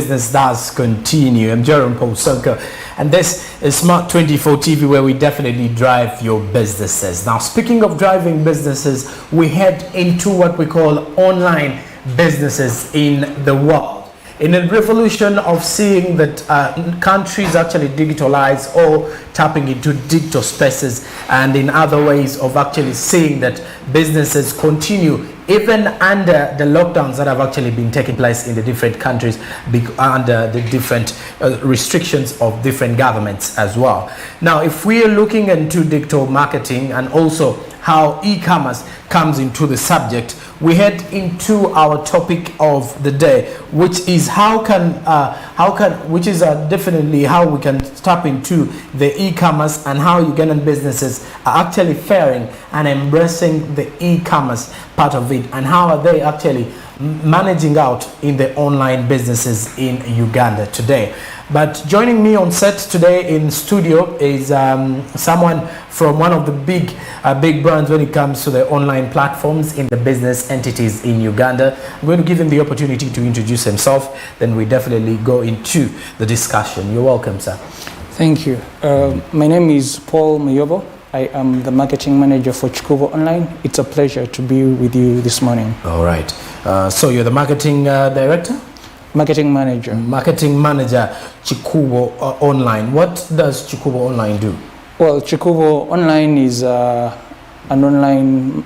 business does continue. I'm Jerome Paul Sonko, and this is Smart 24 TV, where we definitely drive your businesses. Now, speaking of driving businesses, we head into what we call online businesses in the world. In a revolution of seeing that countries actually digitalize or tapping into digital spaces, and in other ways of actually seeing that businesses continue even under the lockdowns that have actually been taking place in the different countries under the different restrictions of different governments as well. Now, if we are looking into digital marketing and also how e-commerce comes into the subject, we head into our topic of the day, which is definitely how we can tap into the e-commerce and how Ugandan businesses are actually faring and embracing the e-commerce part of it, and how are they actually managing out in the online businesses in Uganda today. But joining me on set today in studio is someone from one of the big brands when it comes to the online platforms in the business entities in Uganda. I'm going to give him the opportunity to introduce himself, then we definitely go into the discussion. You're welcome, sir. Thank you. My name is Paul Muyobo. I am the marketing manager for Chikubo Online. It's a pleasure to be with you this morning. All right. So you're the marketing director? Marketing manager. Marketing manager, Chikubo Online. What does Chikubo Online do? Well, Chikubo Online is an online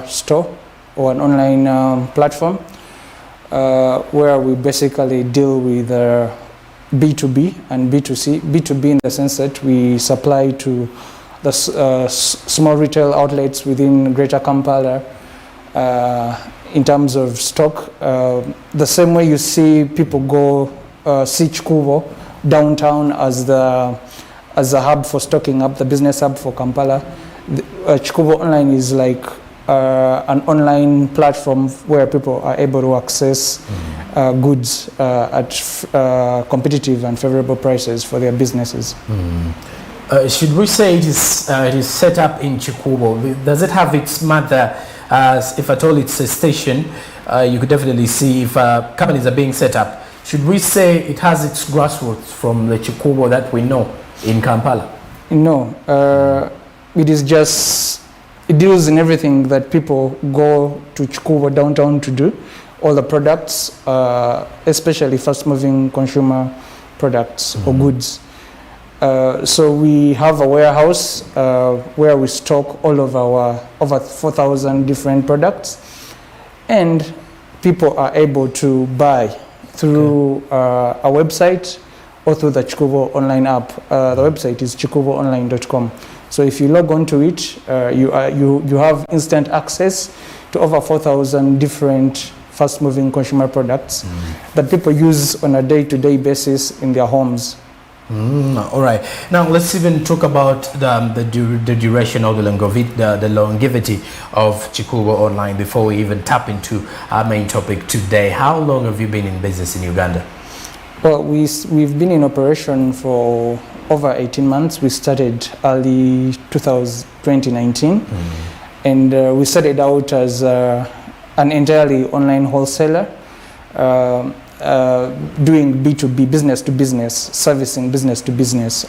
store or an online platform where we basically deal with B2B and B2C. B2B in the sense that we supply to the small retail outlets within Greater Kampala in terms of stock. The same way you see people go see Chikubo downtown as the hub for stocking up, the business hub for Kampala. Chikubo Online is like an online platform where people are able to access goods at competitive and favorable prices for their businesses. Should we say it is set up in Chikubo? Does it have its mother? If at all it's a station, you could definitely see if companies are being set up. Should we say it has its grassroots from the Chikubo that we know in Kampala? No, it deals in everything that people go to Chikubo downtown to do. All the products, especially fast-moving consumer products or goods. So we have a warehouse where we stock all of our over 4,000 different products, and people are able to buy through a website or through the Chikubo Online app. The website is chikuboonline.com. So if you log on to it, you have instant access to over 4,000 different fast-moving consumer products that people use on a day-to-day basis in their homes. All right. Now let's even talk about the duration or the longevity of Chikubo Online before we even tap into our main topic today. How long have you been in business in Uganda? Well, we've been in operation for over 18 months. We started early 2019, and we started out as an entirely online wholesaler. Doing B2B, business to business, servicing business to business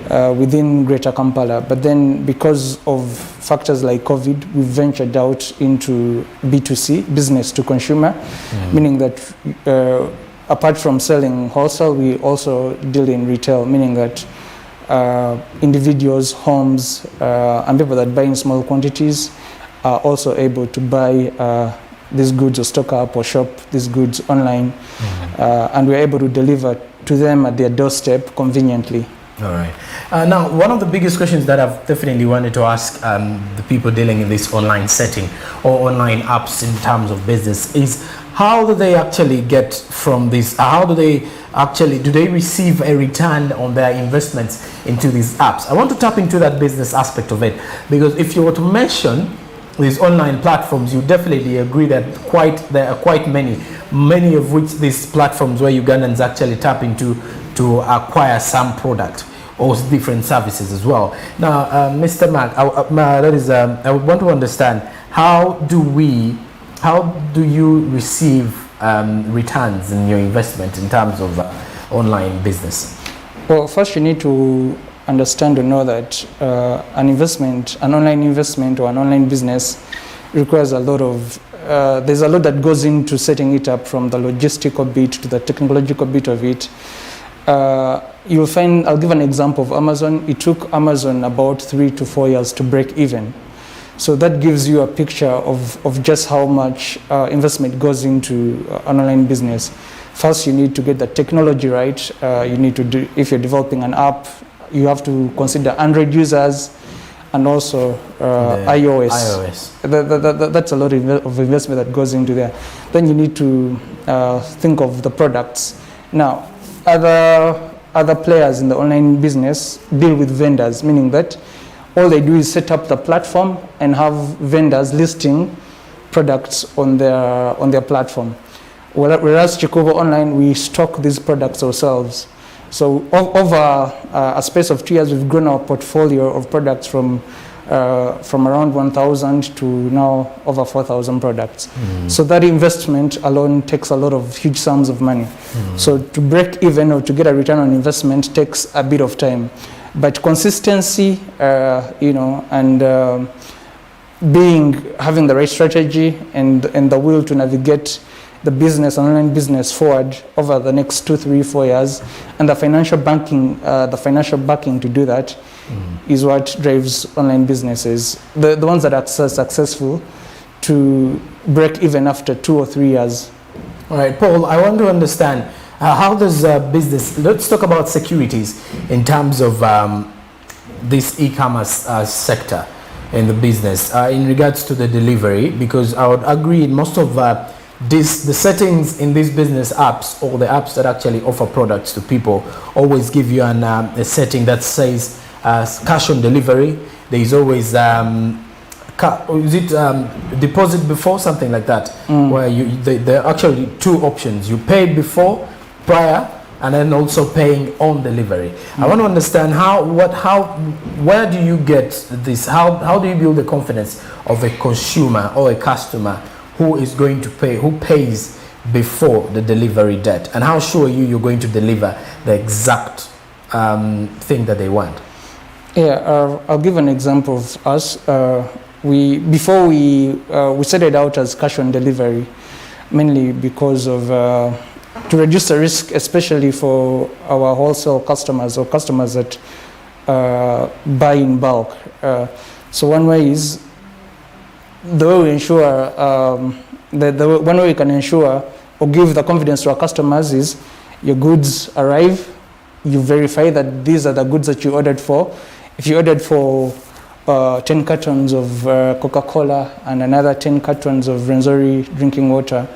within Greater Kampala. But then because of factors like COVID, we ventured out into B2C, business to consumer, meaning that apart from selling wholesale, we also deal in retail, meaning that individuals, homes, and people that buy in small quantities are also able to buy these goods or stock up or shop these goods online, and we're able to deliver to them at their doorstep conveniently. All right. Now, one of the biggest questions that I've definitely wanted to ask the people dealing in this online setting or online apps in terms of business is, how do they actually get from this? How do they receive a return on their investments into these apps? I want to tap into that business aspect of it, because if you were to mention these online platforms, you definitely agree that there are quite many of which these platforms where Ugandans actually tap into to acquire some product or different services as well. Now, Mr. Mark, I want to understand, how do you receive returns in your investment in terms of online business? Well, first you need to understand or know that an online investment or an online business requires a lot of, there's a lot that goes into setting it up, from the logistical bit to the technological bit of it. You'll find, I'll give an example of Amazon. It took Amazon about 3 to 4 years to break even. So that gives you a picture of just how much investment goes into an online business. First, you need to get the technology right. You need to do, if you're developing an app, you have to consider Android users and also iOS. That's a lot of investment that goes into there. Then you need to think of the products. Now, other players in the online business deal with vendors, meaning that all they do is set up the platform and have vendors listing products on their platform. Whereas Chikuvo Online, we stock these products ourselves. So over a space of 2 years, we've grown our portfolio of products from around 1,000 to now over 4,000 products. So that investment alone takes a lot of huge sums of money. So to break even or to get a return on investment takes a bit of time. But consistency, and having the right strategy and the will to navigate the business, online business forward over the next 2, 3, 4 years, and the financial backing to do that is what drives online businesses. The ones that are successful to break even after 2 or 3 years. All right, Paul, I want to understand how does business, let's talk about securities in terms of this e-commerce sector in the business in regards to the delivery, because I would agree in most of the settings in these business apps, or the apps that actually offer products to people, always give you a setting that says cash on delivery. There is always deposit before, something like that, where there are actually two options. You pay before, prior, and then also paying on delivery. I want to understand where do you get this? How do you build the confidence of a consumer or a customer who is going to pay, who pays before the delivery date, and how sure you're going to deliver the exact thing that they want? Yeah, I'll give an example of us. Before we set it out as cash on delivery, mainly because of to reduce the risk, especially for our wholesale customers or customers that buy in bulk. So one way is the way we ensure, one way we can ensure or give the confidence to our customers is your goods arrive, you verify that these are the goods that you ordered for. If you ordered for 10 cartons of Coca-Cola and another 10 cartons of Renzori drinking water,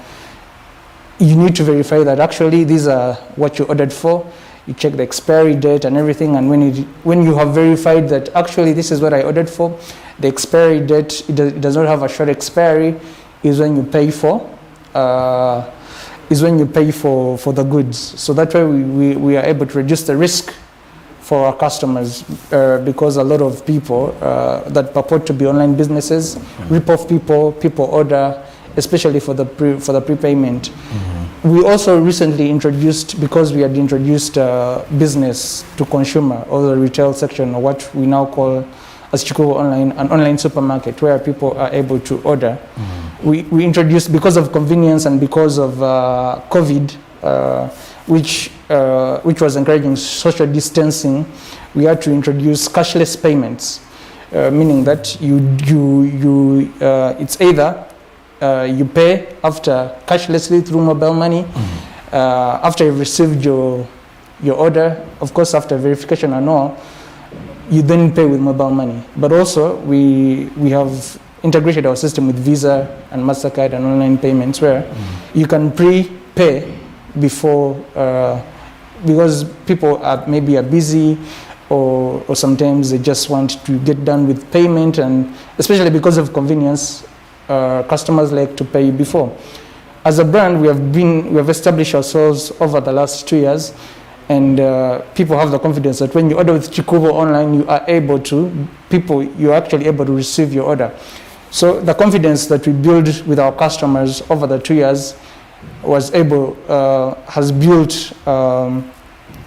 you need to verify that actually these are what you ordered for. You check the expiry date and everything, and when you have verified that actually this is what I ordered for, the expiry date, it does not have a short expiry, is when you pay for the goods. So that way we are able to reduce the risk for our customers, because a lot of people that purport to be online businesses rip off people order, especially for the prepayment. We also recently introduced, because we had introduced business to consumer, or the retail section, or what we now call as Chikuvo Online, an online supermarket where people are able to order. We introduced, because of convenience and because of COVID, which was encouraging social distancing, we had to introduce cashless payments, meaning that it's either you pay after cashlessly through mobile money, after you've received your order, of course after verification and all, you then pay with mobile money. But also we have integrated our system with Visa and MasterCard and online payments, where you can prepay before, because people maybe are busy, or sometimes they just want to get done with payment, and especially because of convenience, customers like to pay before. As a brand, we have established ourselves over the last 2 years, and people have the confidence that when you order with Chikuvo Online, you're actually able to receive your order. So the confidence that we build with our customers over the 2 years has built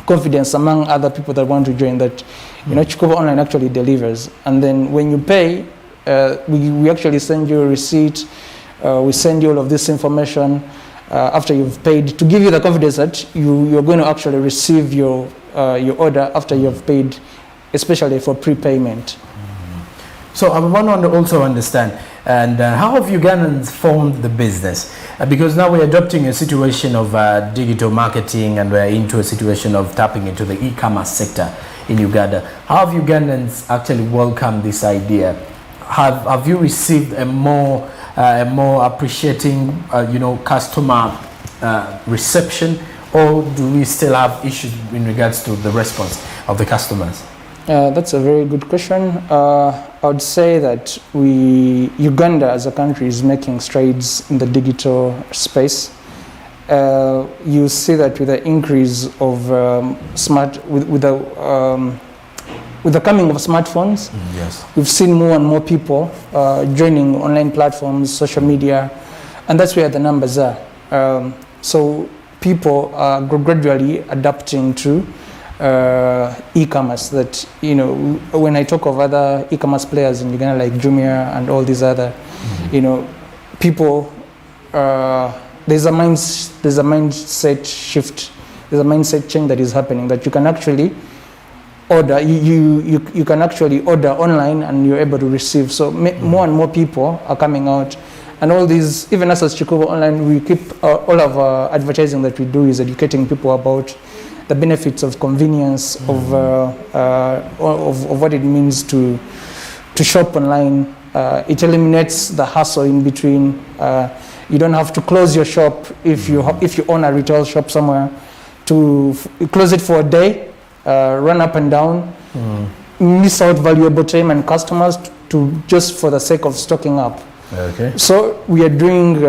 confidence among other people that want to join, that Chikuva Online actually delivers. And then when you pay, we actually send you a receipt. We send you all of this information after you've paid, to give you the confidence that you're going to actually receive your order after you've paid, especially for prepayment. So I want to also understand, and how have Ugandans formed the business? Because now we're adopting a situation of digital marketing, and we're into a situation of tapping into the e-commerce sector in Uganda. How have Ugandans actually welcomed this idea? Have you received a more appreciating, customer reception, or do we still have issues in regards to the response of the customers? That's a very good question. I would say that Uganda as a country is making strides in the digital space. You see that with the increase of with the coming of smartphones, yes, we've seen more and more people joining online platforms, social media, and that's where the numbers are. So people are gradually adapting to e-commerce. That, when I talk of other e-commerce players in Uganda like Jumia and all these other, people, there's a mindset shift, there's a mindset change that is happening, that you can actually order, you can actually order online and you're able to receive. So more and more people are coming out, and all these, even us as Chikuva Online, we keep all of our advertising that we do is educating people about the benefits of convenience, of what it means to shop online. It eliminates the hassle in between. You don't have to close your shop if you own a retail shop somewhere, to close it for a day, run up and down, miss out valuable time and customers just for the sake of stocking up. Okay. So we are doing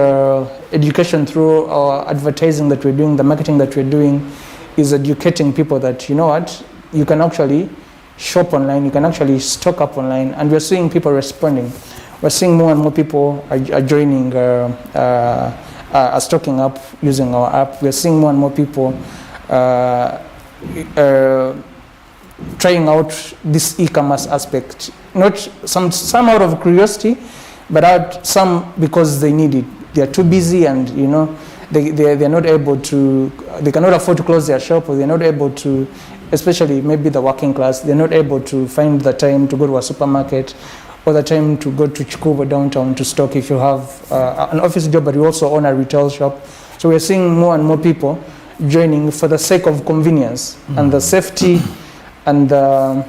education through our advertising that we're doing, the marketing that we're doing is educating people that, you can actually shop online, you can actually stock up online, and we're seeing people responding. We're seeing more and more people are joining, are stocking up using our app. We're seeing more and more people trying out this e-commerce aspect, not some out of curiosity, but some because they need it. They are too busy, and they're not able to, they cannot afford to close their shop, or they're not able to, especially maybe the working class, they're not able to find the time to go to a supermarket or the time to go to Chikuva downtown to stock if you have an office job, but you also own a retail shop. So we're seeing more and more people joining for the sake of convenience and the safety and the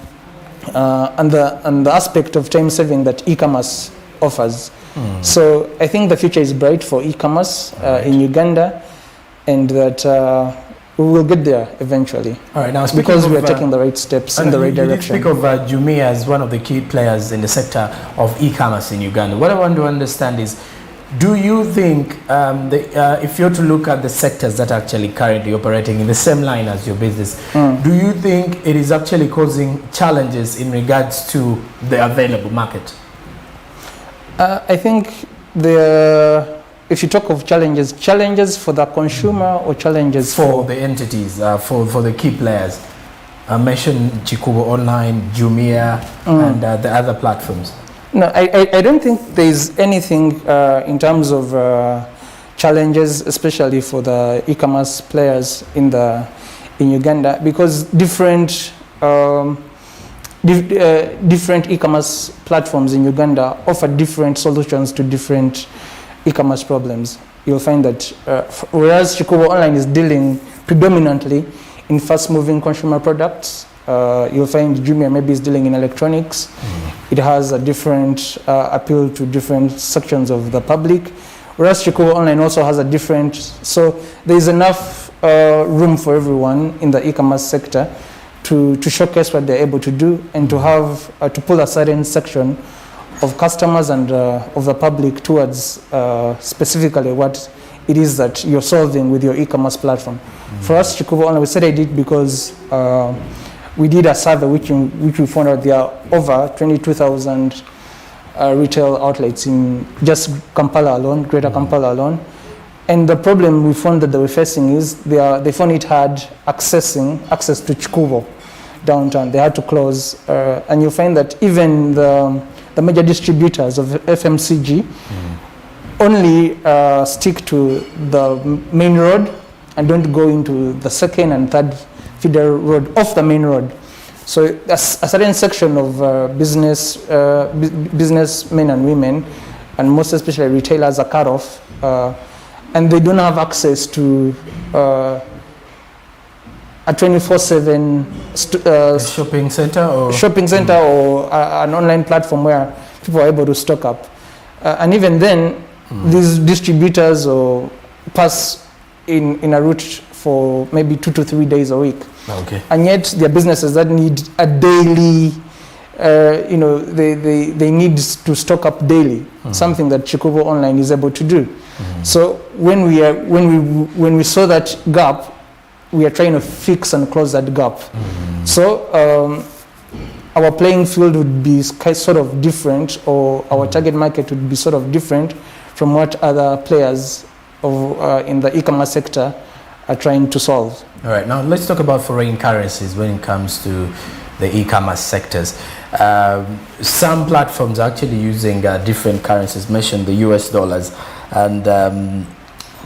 aspect of time saving that e-commerce offers. So I think the future is bright for e-commerce in Uganda, and that we will get there eventually. All right, now because we are taking the right steps in the right direction. You speak of Jumia as one of the key players in the sector of e-commerce in Uganda. What I want to understand is, do you think if you're to look at the sectors that are actually currently operating in the same line as your business, do you think it is actually causing challenges in regards to the available market? I think if you talk of challenges for the consumer or challenges for the entities, for the key players. I mentioned Chikuva Online, Jumia, and the other platforms. No, I don't think there is anything in terms of challenges, especially for the e-commerce players in Uganda, because different e-commerce platforms in Uganda offer different solutions to different e-commerce problems. You'll find that whereas Chikuva Online is dealing predominantly in fast-moving consumer products, you'll find Jumia maybe is dealing in electronics. It has a different appeal to different sections of the public, whereas Chikuva Online also has a different, so there's enough room for everyone in the e-commerce sector to showcase what they're able to do, and to have to pull a certain section of customers and of the public towards specifically what it is that you're solving with your e-commerce platform. For us, Chikuva Online, we started it because we did a survey which we found out there are over 22,000 retail outlets in just Kampala alone, Greater Kampala alone. And the problem we found that they were facing is they found it hard access to Chikubo downtown. They had to close, and you find that even the major distributors of FMCG only stick to the main road and don't go into the second and third feeder road off the main road. So a certain section of businessmen and women, and most especially retailers, are cut off, and they don't have access to a 24/7 shopping center or an online platform where people are able to stock up. And even then, these distributors pass in a route for maybe 2 to 3 days a week. Okay. And yet, there are businesses that need a daily, they need to stock up daily, something that Chikubo Online is able to do. So when we saw that gap, we are trying to fix and close that gap. So our playing field would be sort of different, or our target market would be sort of different from what other players in the e-commerce sector are trying to solve. All right, now let's talk about foreign currencies when it comes to the e-commerce sectors. Some platforms are actually using different currencies, mentioned the US dollars, and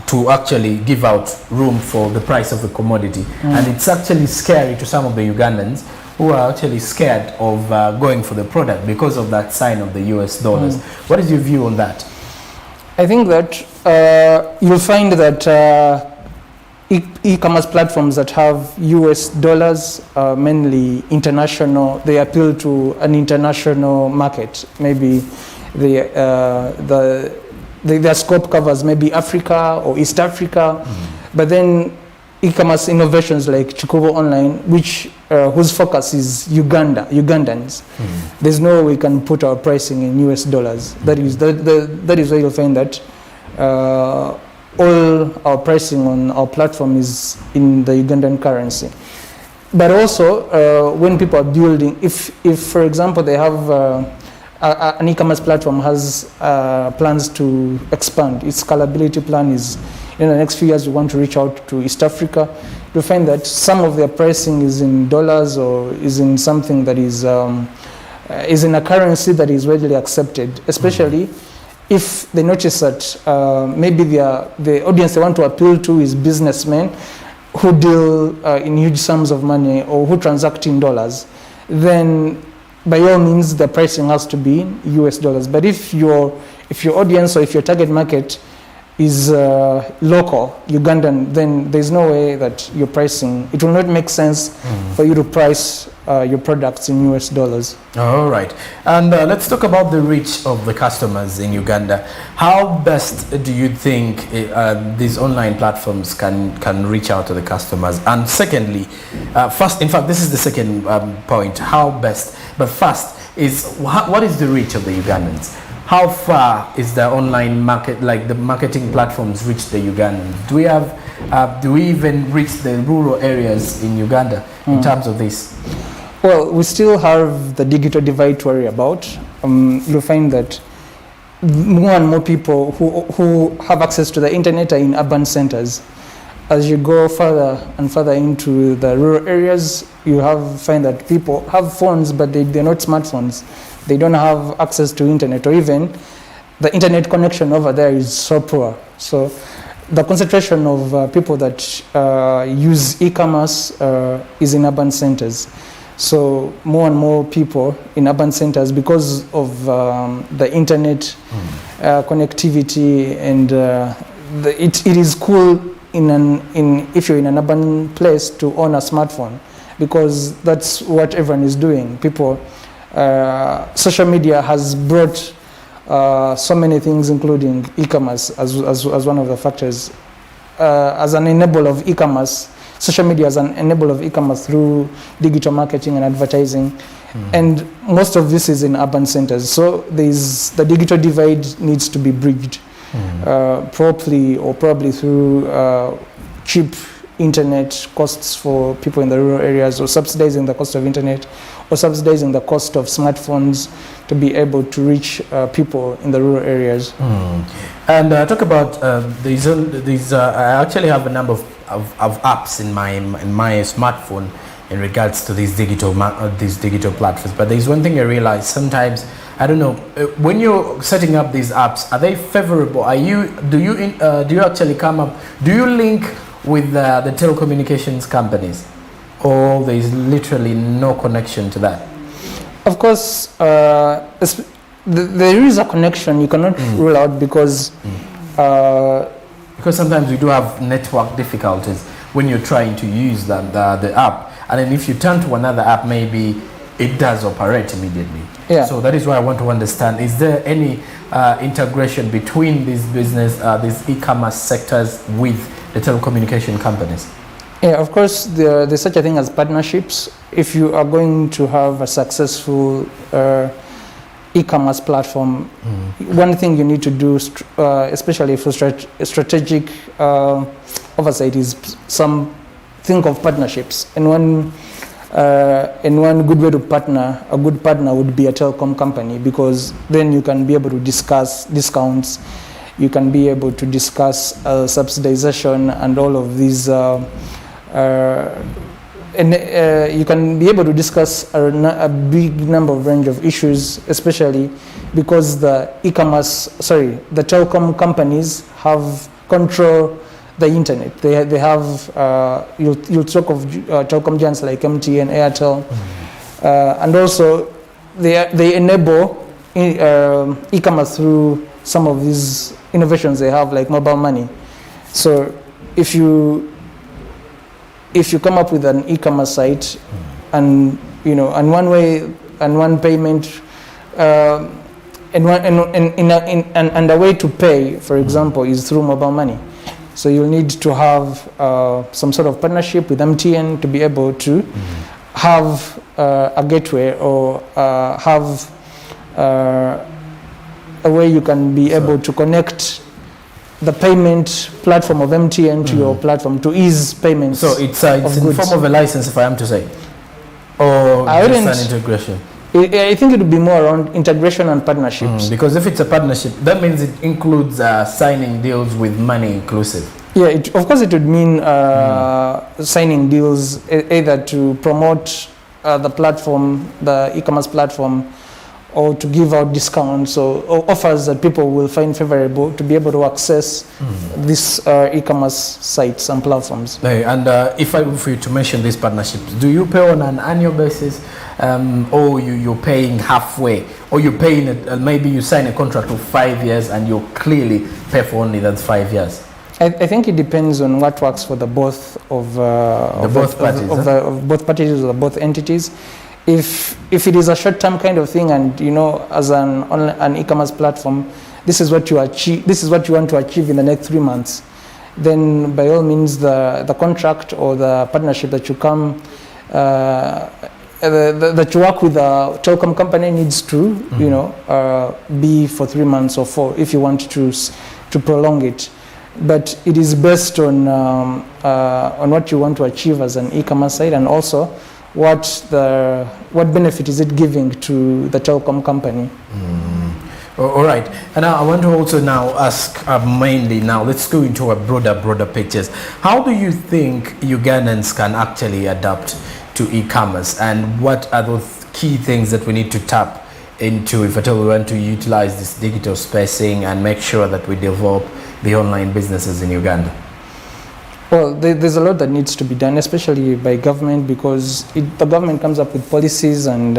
to actually give out room for the price of the commodity. And it's actually scary to some of the Ugandans who are actually scared of going for the product because of that sign of the US dollars. What is your view on that? I think that you'll find that e-commerce platforms that have US dollars, mainly international, they appeal to an international market. Maybe their scope covers maybe Africa or East Africa, but then e-commerce innovations like Chikubo Online, whose focus is Ugandans. There's no way we can put our pricing in US dollars. That is why you'll find that all our pricing on our platform is in the Ugandan currency. But also, when people are building, if for example they have an e-commerce platform has plans to expand, its scalability plan is in the next few years we want to reach out to East Africa, you'll find that some of their pricing is in dollars or is in something that is in a currency that is readily accepted, especially if they notice that maybe the audience they want to appeal to is businessmen who deal in huge sums of money or who transact in dollars, then by all means the pricing has to be in US dollars. But if your audience or if your target market is local, Ugandan, then there's no way that your pricing, it will not make sense for you to price your products in US dollars. All right. And let's talk about the reach of the customers in Uganda. How best do you think these online platforms can reach out to the customers? And secondly, first, in fact, this is the second point, how best. But first is, what is the reach of the Ugandans? How far is the online market, like the marketing platforms, reach the Ugandans? Do we even reach the rural areas in Uganda in terms of this? Well, we still have the digital divide to worry about. You'll find that more and more people who have access to the internet are in urban centers. As you go further and further into the rural areas, you find that people have phones, but they're not smartphones. They don't have access to internet, or even the internet connection over there is so poor. So the concentration of people that use e-commerce is in urban centers. So more and more people in urban centers, because of the internet connectivity, and it is cool if you're in an urban place to own a smartphone, because that's what everyone is doing. People, social media has brought so many things, including e-commerce as one of the factors. As an enabler of e-commerce, social media is an enabler of e-commerce through digital marketing and advertising, and most of this is in urban centers. So the digital divide needs to be bridged probably through cheap internet costs for people in the rural areas, or subsidizing the cost of internet, or subsidizing the cost of smartphones to be able to reach people in the rural areas. And talk about these. I actually have a number of apps in my smartphone in regards to these digital platforms. But there's one thing I realize sometimes. I don't know when you're setting up these apps. Are they favorable? Do you actually come up? Do you link with the telecommunications companies, or there is literally no connection to that? Of course, there is a connection you cannot rule out because sometimes we do have network difficulties when you're trying to use the app, and then if you turn to another app, maybe it does operate immediately. Yeah. So that is why I want to understand: is there any integration between these these e-commerce sectors with the telecommunication companies? Yeah, of course, there's such a thing as partnerships. If you are going to have a successful e-commerce platform, one thing you need to do, especially for strategic oversight, is think of partnerships. And one good way to partner, a good partner would be a telecom company, because then you can be able to discuss discounts, you can be able to discuss subsidization and all of these. You can be able to discuss a big number of range of issues, especially because the telecom companies have control the internet. They have you'll talk of telecom giants like MTN, Airtel, and also they enable e-commerce through some of these innovations they have, like mobile money. So if you come up with an e-commerce site, and one way and one payment, and a way to pay, for example, is through mobile money. So you'll need to have some sort of partnership with MTN to be able to have a gateway, or have a way you can be able to connect the payment platform of MTN to your platform to ease payments. So it's in form of a license, if I am to say, or just an integration. I think it would be more around integration and partnerships. Because if it's a partnership, that means it includes signing deals with money inclusive. Yeah, of course it would mean signing deals either to promote the platform, the e-commerce platform, or to give out discounts or offers that people will find favorable to be able to access these e-commerce sites and platforms. And if I were for you to mention these partnerships, do you pay on an annual basis, or you're paying halfway, or you're paying maybe you sign a contract of 5 years and you clearly pay for only that 5 years? I think it depends on what works for the both of both parties or both entities. If it is a short-term kind of thing, and as an e-commerce platform, this is what you achieve. This is what you want to achieve in the next 3 months. Then, by all means, the contract or the partnership that you come that you work with a telecom company needs to be for 3 months or 4 if you want to prolong it. But it is based on what you want to achieve as an e-commerce site, and also what benefit is it giving to the telecom company. All right, and I want to also now ask mainly now, let's go into a broader pictures. How do you think Ugandans can actually adapt to e-commerce, and what are those key things that we need to tap into if at all we want to utilize this digital spacing and make sure that we develop the online businesses in Uganda? Well, there's a lot that needs to be done, especially by government, because the government comes up with policies, and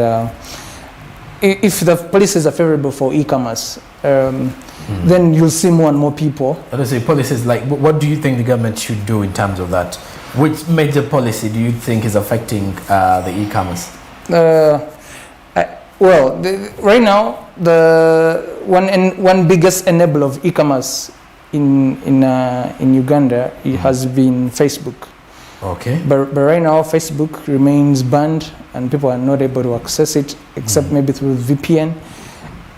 if the policies are favorable for e-commerce, then you'll see more and more people. Let's say policies like, what do you think the government should do in terms of that? Which major policy do you think is affecting the e-commerce? Right now, the one biggest enabler of e-commerce in Uganda, it has been Facebook. Okay. But right now, Facebook remains banned, and people are not able to access it except maybe through VPN.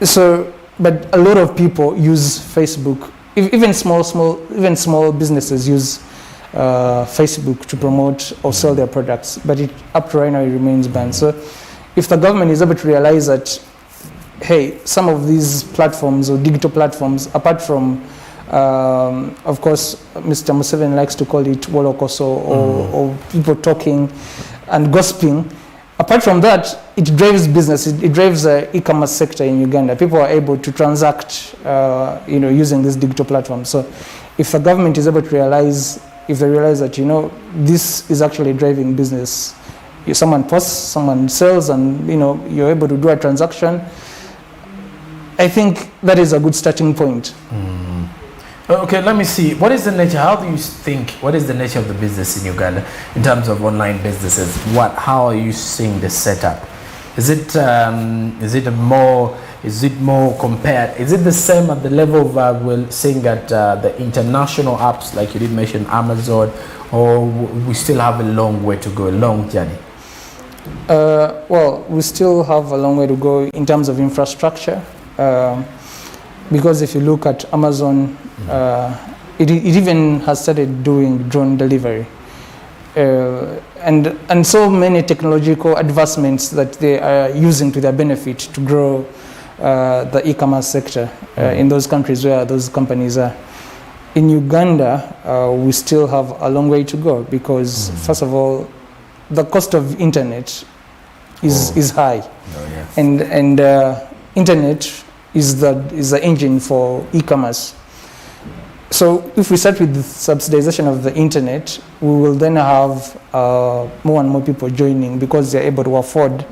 So, but a lot of people use Facebook. Even small businesses use Facebook to promote or sell their products. But up to right now, it remains banned. So, if the government is able to realize that, hey, some of these platforms or digital platforms, apart from Of course, Mr. Museveni likes to call it wolokoso or people talking and gossiping. Apart from that, it drives business. It drives the e-commerce sector in Uganda. People are able to transact, using this digital platform. So, if the government is able to realize, if they realize that this is actually driving business, if someone posts, someone sells, and you're able to do a transaction, I think that is a good starting point. Okay, let me see. What is the nature? How do you think? What is the nature of the business in Uganda in terms of online businesses? How are you seeing the setup? Is it more compared? Is it the same at the level of we're seeing at the international apps, like you did mention Amazon, or we still have a long way to go, a long journey? Well, we still have a long way to go in terms of infrastructure. Because if you look at Amazon, it even has started doing drone delivery, and so many technological advancements that they are using to their benefit to grow the e-commerce sector in those countries where those companies are. In Uganda, we still have a long way to go because, first of all, the cost of internet is high, and internet is the engine for e-commerce. So if we start with the subsidization of the internet, we will then have more and more people joining because they're able to afford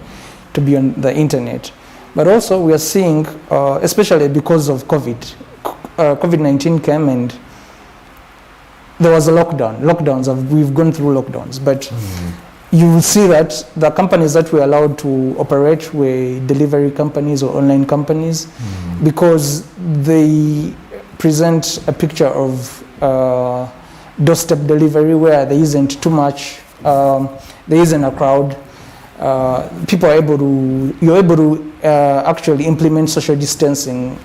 to be on the internet. But also we are seeing, especially because of COVID-19 came and there was a lockdown. We've gone through lockdowns, but you will see that the companies that were allowed to operate were delivery companies or online companies because they present a picture of doorstep delivery where there isn't too much, there isn't a crowd. You're able to actually implement social distancing,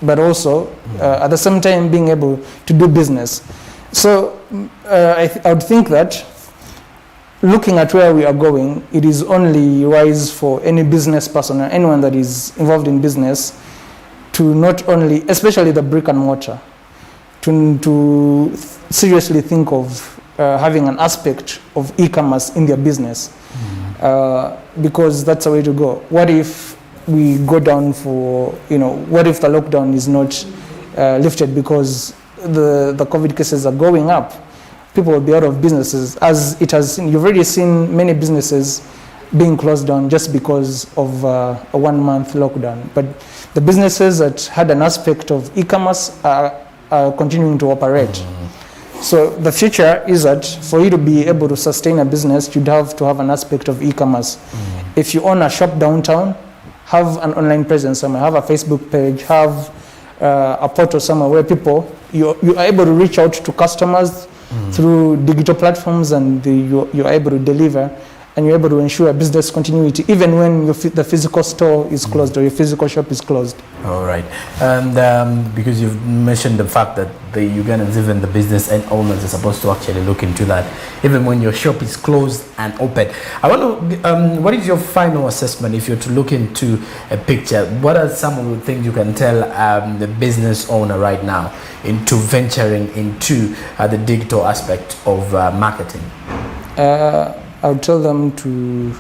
but also at the same time being able to do business. So I would think that looking at where we are going, it is only wise for any business person or anyone that is involved in business to not only, especially the brick and mortar, to seriously think of having an aspect of e-commerce in their business, because that's the way to go. What if we go down what if the lockdown is not lifted because the COVID cases are going up? People will be out of businesses, as it has. You've already seen many businesses being closed down just because of a 1 month lockdown. But the businesses that had an aspect of e-commerce are continuing to operate. So the future is that for you to be able to sustain a business, you'd have to have an aspect of e-commerce. If you own a shop downtown, have an online presence somewhere, have a Facebook page, have a portal somewhere where you are able to reach out to customers through digital platforms, and you're able to deliver, and you're able to ensure business continuity even when the physical store is closed or your physical shop is closed. All right. And because you've mentioned the fact that the Ugandans, even the business and owners, are supposed to actually look into that even when your shop is closed and open. I want to, what is your final assessment if you're to look into a picture? What are some of the things you can tell the business owner right now into venturing into the digital aspect of marketing? I would tell them to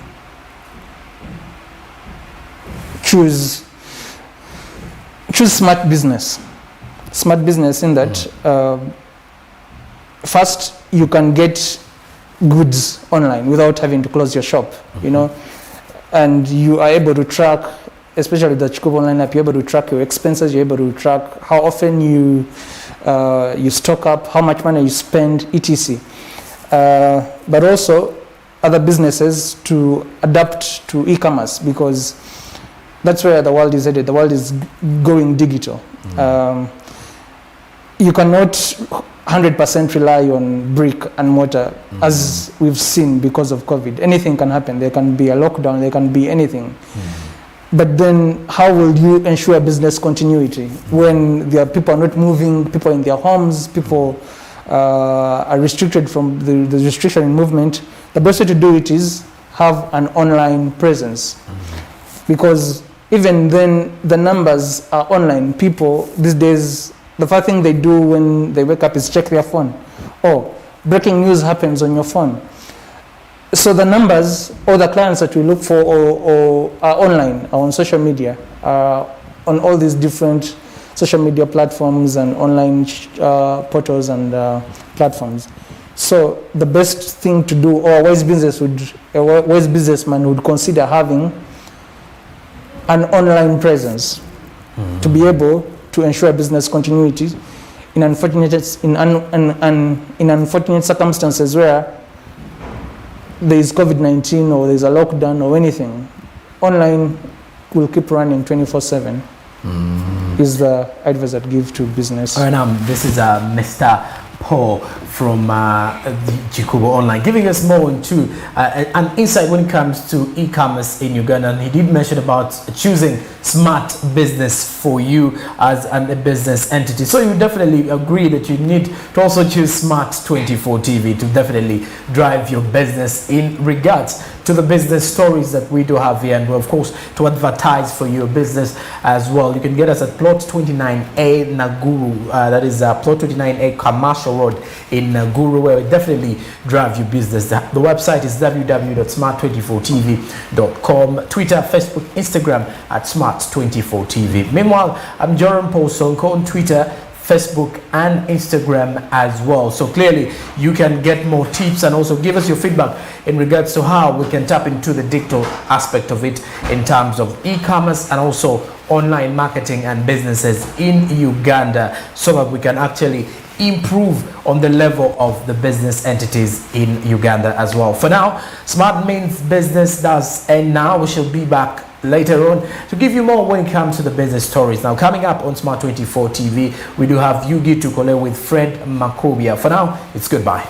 choose smart business. Smart business in that first you can get goods online without having to close your shop, and you are able to track, especially the Chikubu online app, you're able to track your expenses, you're able to track how often you stock up, how much money you spend, etc. But also other businesses to adapt to e-commerce, because that's where the world is headed. The world is going digital. You cannot 100% rely on brick and mortar, as we've seen because of COVID. Anything can happen. There can be a lockdown, there can be anything. But then how will you ensure business continuity when there are people not moving, people in their homes, people are restricted from the restriction in movement? The best way to do it is have an online presence, because even then the numbers are online. People these days, the first thing they do when they wake up is check their phone. Oh, breaking news happens on your phone. So the numbers or the clients that we look for or are online, are on social media, on all these different social media platforms and online portals and platforms. So the best thing to do, or a wise businessman would consider having an online presence to be able to ensure business continuity in unfortunate circumstances where there is COVID-19 or there is a lockdown or anything. Online will keep running 24/7. Is the advice I'd give to business. All right, this is Mr. Paul from Jikubo Online, giving us more into an insight when it comes to e-commerce in Uganda. And he did mention about choosing smart business for you as a business entity. So you definitely agree that you need to also choose Smart 24 TV to definitely drive your business in regards to the business stories that we do have here, and of course to advertise for your business as well. You can get us at plot 29A Naguru, that is plot 29A Commercial Road in Naguru, where we definitely drive your business. The website is www.smart24tv.com, Twitter, Facebook, Instagram at Smart24TV. Meanwhile, I'm Joram Paul Sonko on Twitter, Facebook and Instagram as well. So clearly you can get more tips and also give us your feedback in regards to how we can tap into the digital aspect of it in terms of e-commerce and also online marketing and businesses in Uganda, so that we can actually improve on the level of the business entities in Uganda as well. For now, Smart Means Business does end now. We shall be back later on to give you more when it comes to the business stories. Now, coming up on Smart 24 TV, we do have Yugi Tukole with Fred Makobia. For now, it's goodbye.